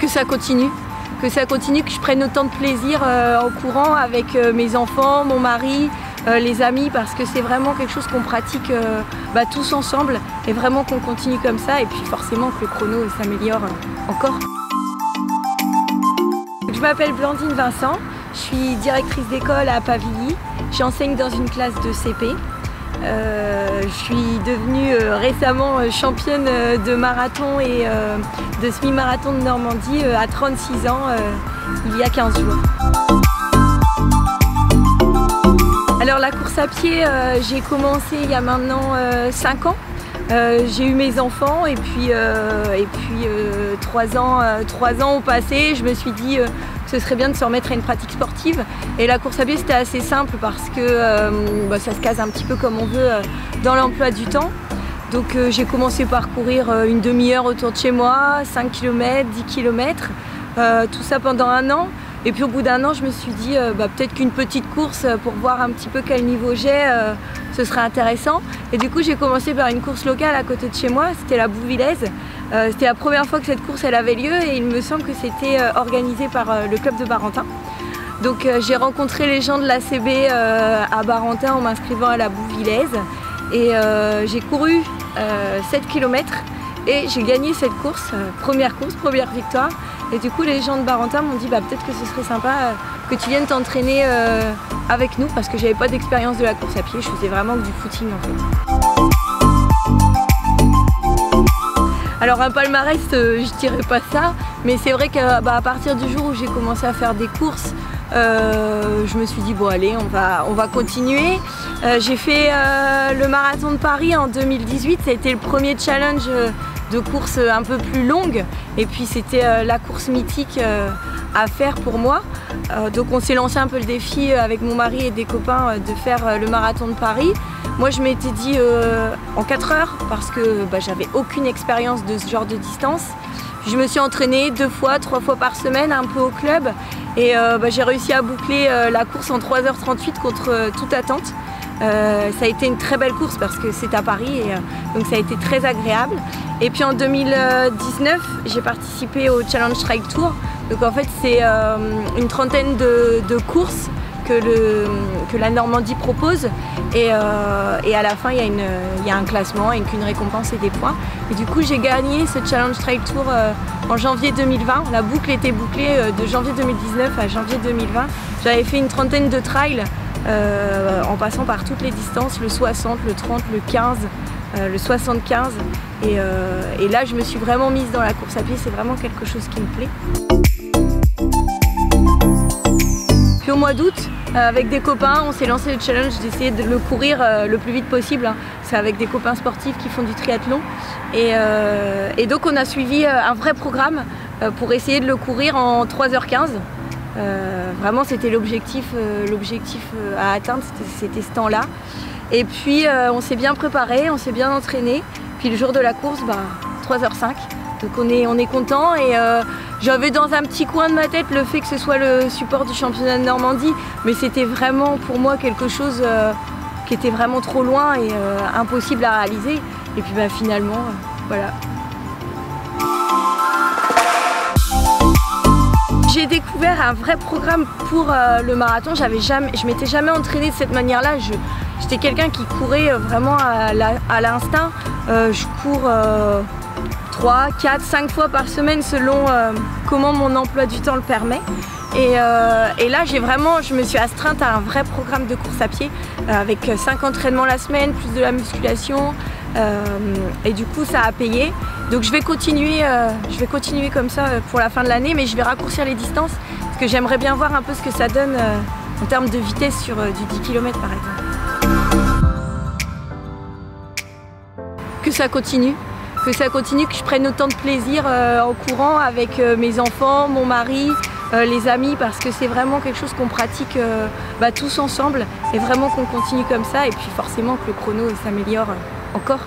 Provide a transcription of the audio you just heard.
Que ça continue, que je prenne autant de plaisir en courant avec mes enfants, mon mari, les amis, parce que c'est vraiment quelque chose qu'on pratique tous ensemble et vraiment qu'on continue comme ça, et puis forcément que le chrono s'améliore encore. Je m'appelle Blandine Vincent, je suis directrice d'école à Pavilly, j'enseigne dans une classe de CP. Je suis devenue récemment championne de marathon et de semi-marathon de Normandie à 36 ans, il y a 15 jours. Alors la course à pied, j'ai commencé il y a maintenant 5 ans. J'ai eu mes enfants et puis 3 ans ont passé. Je me suis dit que ce serait bien de se remettre à une pratique sportive. Et la course à pied, c'était assez simple parce que ça se case un petit peu comme on veut dans l'emploi du temps. Donc j'ai commencé par courir une demi-heure autour de chez moi, 5 km, 10 km, tout ça pendant 1 an. Et puis au bout d'1 an, je me suis dit peut-être qu'une petite course pour voir un petit peu quel niveau j'ai, ce serait intéressant. Et du coup, j'ai commencé par une course locale à côté de chez moi, c'était la Bouvillaise. C'était la première fois que cette course elle avait lieu et il me semble que c'était organisé par le club de Barentin. Donc j'ai rencontré les gens de l'ACB à Barentin en m'inscrivant à la Bouvillaise et j'ai couru 7 km et j'ai gagné cette course, première victoire. Et du coup les gens de Barentin m'ont dit peut-être que ce serait sympa que tu viennes t'entraîner avec nous, parce que j'avais pas d'expérience de la course à pied, je faisais vraiment que du footing en fait. Alors un palmarès, je dirais pas ça, mais c'est vrai qu'à partir du jour où j'ai commencé à faire des courses, je me suis dit bon allez, on va continuer. J'ai fait le marathon de Paris en 2018, ça a été le premier challenge de course un peu plus longue, et puis c'était la course mythique à faire pour moi. Donc on s'est lancé un peu le défi avec mon mari et des copains de faire le marathon de Paris. Moi je m'étais dit en 4 heures parce que j'avais aucune expérience de ce genre de distance. Je me suis entraînée 2 fois, 3 fois par semaine un peu au club et j'ai réussi à boucler la course en 3h38 contre toute attente. Ça a été une très belle course parce que c'est à Paris et donc ça a été très agréable. Et puis en 2019, j'ai participé au Challenge Trail Tour. Donc en fait c'est une trentaine de courses que la Normandie propose et à la fin il y a un classement et une récompense et des points. Et du coup j'ai gagné ce Challenge Trail Tour en janvier 2020. La boucle était bouclée de janvier 2019 à janvier 2020. J'avais fait une trentaine de trails en passant par toutes les distances, le 60, le 30, le 15, le 75 et là je me suis vraiment mise dans la course à pied, c'est vraiment quelque chose qui me plaît. Puis au mois d'août, avec des copains, on s'est lancé le challenge d'essayer de le courir le plus vite possible. C'est avec des copains sportifs qui font du triathlon et donc on a suivi un vrai programme pour essayer de le courir en 3h15. Vraiment c'était l'objectif à atteindre, c'était ce temps-là. Et puis on s'est bien préparé, on s'est bien entraîné. Puis le jour de la course, 3h05. Donc on est content et j'avais dans un petit coin de ma tête le fait que ce soit le support du championnat de Normandie, mais c'était vraiment pour moi quelque chose qui était vraiment trop loin et impossible à réaliser. Et puis finalement, voilà. J'ai découvert un vrai programme pour le marathon. Je m'étais jamais entraînée de cette manière-là. J'étais quelqu'un qui courait vraiment à l'instinct. Je cours 3, 4, 5 fois par semaine selon comment mon emploi du temps le permet. Et là, je me suis astreinte à un vrai programme de course à pied avec 5 entraînements la semaine, plus de la musculation. Et du coup, ça a payé. Donc je vais continuer comme ça pour la fin de l'année, mais je vais raccourcir les distances parce que j'aimerais bien voir un peu ce que ça donne en termes de vitesse sur du 10 km par exemple. Que ça continue, que je prenne autant de plaisir en courant avec mes enfants, mon mari, les amis, parce que c'est vraiment quelque chose qu'on pratique tous ensemble et vraiment qu'on continue comme ça et puis forcément que le chrono s'améliore encore.